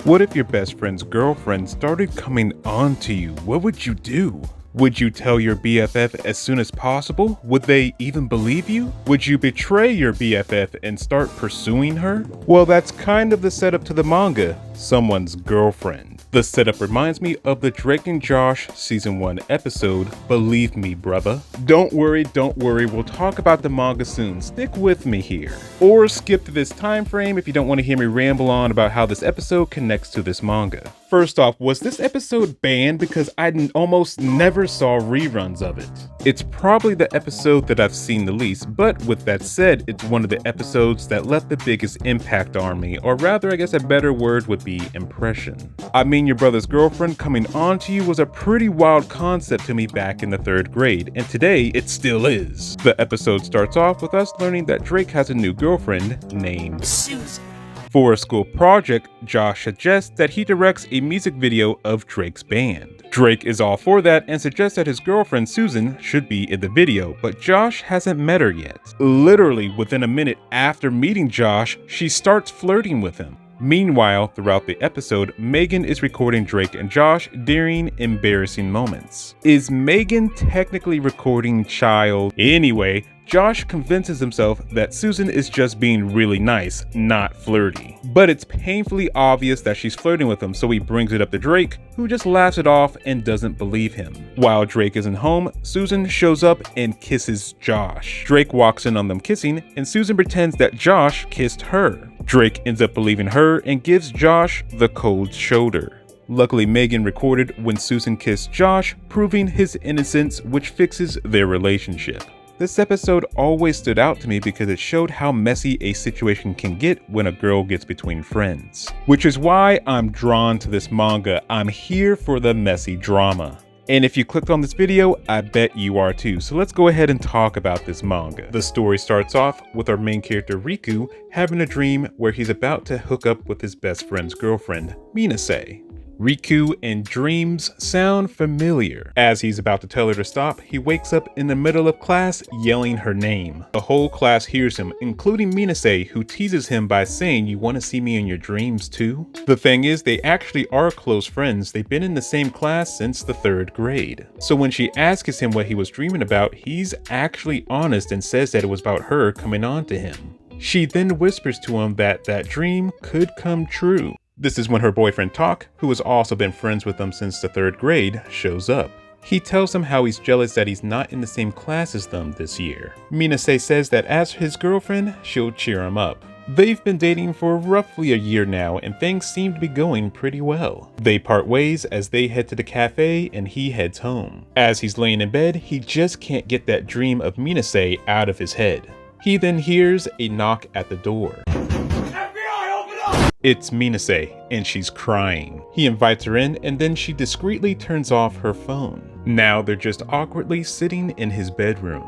What if your best friend's girlfriend started coming on to you? What would you do? Would you tell your BFF as soon as possible? Would they even believe you? Would you betray your BFF and start pursuing her? Well, that's kind of the setup to the manga, Someone's Girlfriend. The setup reminds me of the Drake and Josh season 1 episode, Believe Me Brother. Don't worry, we'll talk about the manga soon, stick with me here. Or skip to this time frame if you don't want to hear me ramble on about how this episode connects to this manga. First off, was this episode banned because I almost never saw reruns of it? It's probably the episode that I've seen the least, but with that said, it's one of the episodes that left the biggest impact on me, or rather I guess a better word would be impression. I mean, your brother's girlfriend coming on to you was a pretty wild concept to me back in the 3rd grade, and today it still is. The episode starts off with us learning that Drake has a new girlfriend named Susan. For a school project, Josh suggests that he directs a music video of Drake's band. Drake is all for that and suggests that his girlfriend Susan should be in the video, but Josh hasn't met her yet. Literally within a minute after meeting Josh, she starts flirting with him. Meanwhile, throughout the episode, Megan is recording Drake and Josh during embarrassing moments. Is Megan technically recording child? Anyway, Josh convinces himself that Susan is just being really nice, not flirty. But it's painfully obvious that she's flirting with him, so he brings it up to Drake, who just laughs it off and doesn't believe him. While Drake isn't home, Susan shows up and kisses Josh. Drake walks in on them kissing, and Susan pretends that Josh kissed her. Drake ends up believing her and gives Josh the cold shoulder. Luckily, Megan recorded when Susan kissed Josh, proving his innocence, which fixes their relationship. This episode always stood out to me because it showed how messy a situation can get when a girl gets between friends. Which is why I'm drawn to this manga. I'm here for the messy drama. And if you clicked on this video, I bet you are too, so let's go ahead and talk about this manga. The story starts off with our main character Riku having a dream where he's about to hook up with his best friend's girlfriend, Minase. Riku and dreams sound familiar. As he's about to tell her to stop, he wakes up in the middle of class yelling her name. The whole class hears him, including Minase, who teases him by saying, "You want to see me in your dreams too?" The thing is, they actually are close friends. They've been in the same class since the 3rd grade. So when she asks him what he was dreaming about, he's actually honest and says that it was about her coming on to him. She then whispers to him that that dream could come true. This is when her boyfriend Tak, who has also been friends with them since the 3rd grade, shows up. He tells them how he's jealous that he's not in the same class as them this year. Minase says that as his girlfriend, she'll cheer him up. They've been dating for roughly a year now and things seem to be going pretty well. They part ways as they head to the cafe and he heads home. As he's laying in bed, he just can't get that dream of Minase out of his head. He then hears a knock at the door. It's Minase, and she's crying. He invites her in, and then she discreetly turns off her phone. Now they're just awkwardly sitting in his bedroom.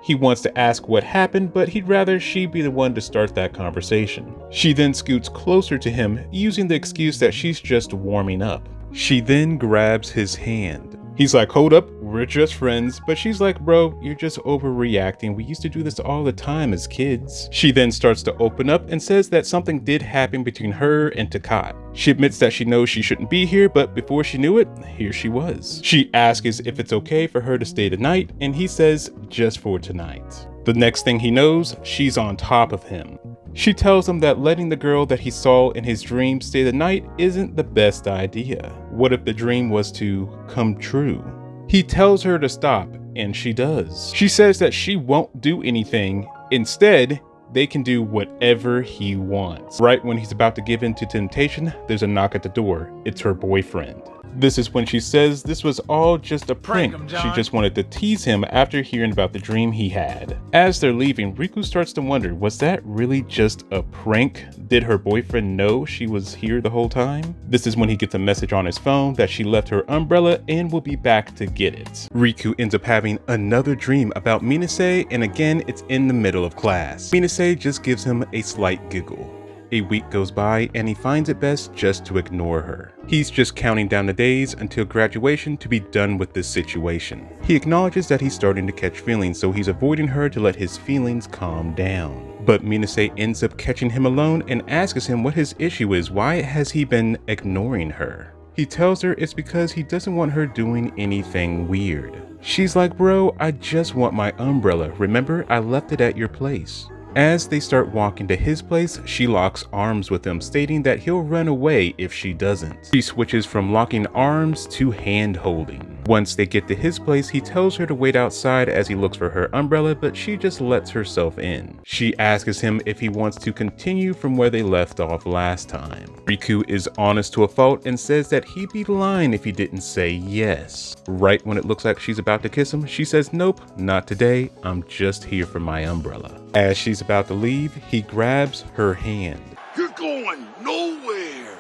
He wants to ask what happened, but he'd rather she be the one to start that conversation. She then scoots closer to him, using the excuse that she's just warming up. She then grabs his hand. He's like, "Hold up, we're just friends," but she's like, "Bro, you're just overreacting. We used to do this all the time as kids." She then starts to open up and says that something did happen between her and Takat. She admits that she knows she shouldn't be here, but before she knew it, here she was. She asks if it's okay for her to stay the night, and he says, "Just for tonight." The next thing he knows, she's on top of him. She tells him that letting the girl that he saw in his dream stay the night isn't the best idea. What if the dream was to come true? He tells her to stop, and she does. She says that she won't do anything. Instead, they can do whatever he wants. Right when he's about to give in to temptation, there's a knock at the door. It's her boyfriend. This is when she says this was all just a prank. She just wanted to tease him after hearing about the dream he had. As they're leaving, Riku starts to wonder, was that really just a prank? Did her boyfriend know she was here the whole time? This is when he gets a message on his phone that she left her umbrella and will be back to get it. Riku ends up having another dream about Minase, and again, it's in the middle of class. Minase just gives him a slight giggle. A week goes by and he finds it best just to ignore her. He's just counting down the days until graduation to be done with this situation. He acknowledges that he's starting to catch feelings, so he's avoiding her to let his feelings calm down. But Minase ends up catching him alone and asks him what his issue is. Why has he been ignoring her? He tells her it's because he doesn't want her doing anything weird. She's like, bro, I just want my umbrella. Remember, I left it at your place. As they start walking to his place, she locks arms with him, stating that he'll run away if she doesn't. She switches from locking arms to hand holding. Once they get to his place, he tells her to wait outside as he looks for her umbrella, but she just lets herself in. She asks him if he wants to continue from where they left off last time. Riku is honest to a fault and says that he'd be lying if he didn't say yes. Right when it looks like she's about to kiss him, she says, nope, not today, I'm just here for my umbrella. As she's about to leave, he grabs her hand. You're going nowhere.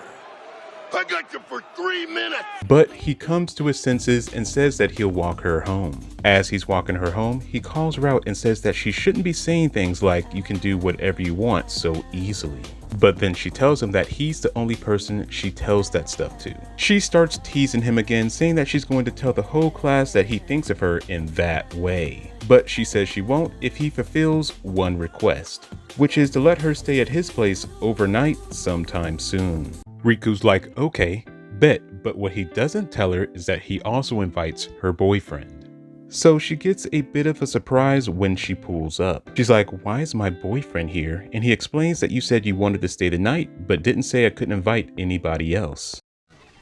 I got you for 3 minutes. But he comes to his senses and says that he'll walk her home. As he's walking her home, he calls her out and says that she shouldn't be saying things like you can do whatever you want so easily. But then she tells him that he's the only person she tells that stuff to. She starts teasing him again, saying that she's going to tell the whole class that he thinks of her in that way. But she says she won't if he fulfills one request, which is to let her stay at his place overnight sometime soon. Riku's like, okay, bet, but what he doesn't tell her is that he also invites her boyfriend. So she gets a bit of a surprise when she pulls up. She's like, why is my boyfriend here? And he explains that you said you wanted to stay the night, but didn't say I couldn't invite anybody else.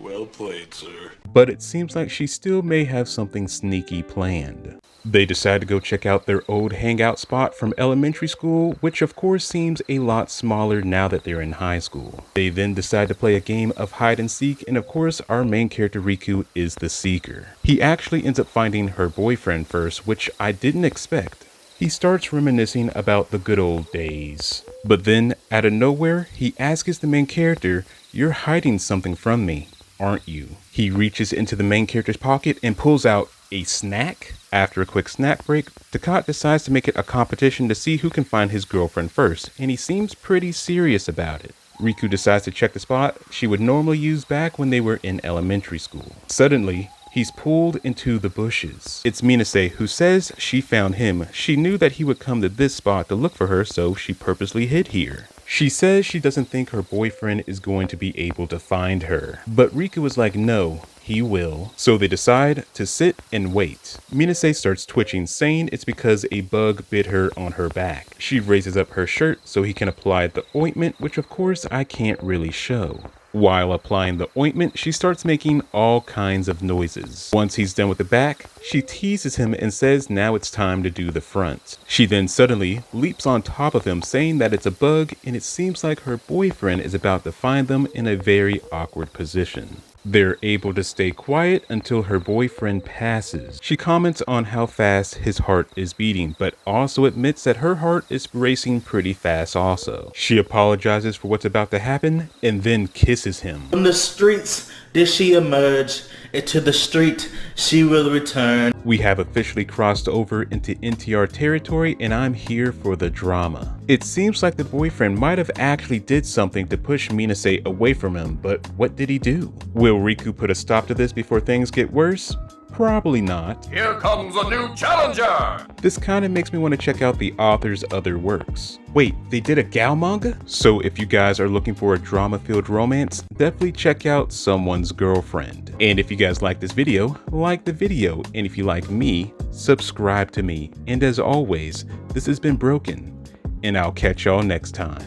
Well played, sir. But it seems like she still may have something sneaky planned. They decide to go check out their old hangout spot from elementary school, which of course seems a lot smaller now that they're in high school. They then decide to play a game of hide and seek, and of course our main character Riku is the seeker. He actually ends up finding her boyfriend first, which I didn't expect. He starts reminiscing about the good old days. But then, out of nowhere, he asks the main character, "You're hiding something from me, aren't you?" He reaches into the main character's pocket and pulls out a snack. After a quick snack break, Takat decides to make it a competition to see who can find his girlfriend first, and he seems pretty serious about it. Riku decides to check the spot she would normally use back when they were in elementary school. Suddenly, he's pulled into the bushes. It's Minase who says she found him. She knew that he would come to this spot to look for her, so she purposely hid here. She says she doesn't think her boyfriend is going to be able to find her, but Riku is like, no, he will. So they decide to sit and wait. Minase starts twitching, saying it's because a bug bit her on her back. She raises up her shirt so he can apply the ointment, which of course I can't really show. While applying the ointment, she starts making all kinds of noises. Once he's done with the back, she teases him and says now it's time to do the front. She then suddenly leaps on top of him, saying that it's a bug, and it seems like her boyfriend is about to find them in a very awkward position. They're able to stay quiet until her boyfriend passes. She comments on how fast his heart is beating, but also admits that her heart is racing pretty fast also. She apologizes for what's about to happen and then kisses him. From the streets did she emerge, into the street she will return. We have officially crossed over into NTR territory, and I'm here for the drama. It seems like the boyfriend might have actually did something to push Minase away from him, but what did he do? Will Riku put a stop to this before things get worse? Probably not. Here comes a new challenger! This kind of makes me want to check out the author's other works. Wait, they did a gal manga? So if you guys are looking for a drama-filled romance, definitely check out Someone's Girlfriend. And if you guys like this video, like the video. And if you like me, subscribe to me. And as always, this has been Broken, and I'll catch y'all next time.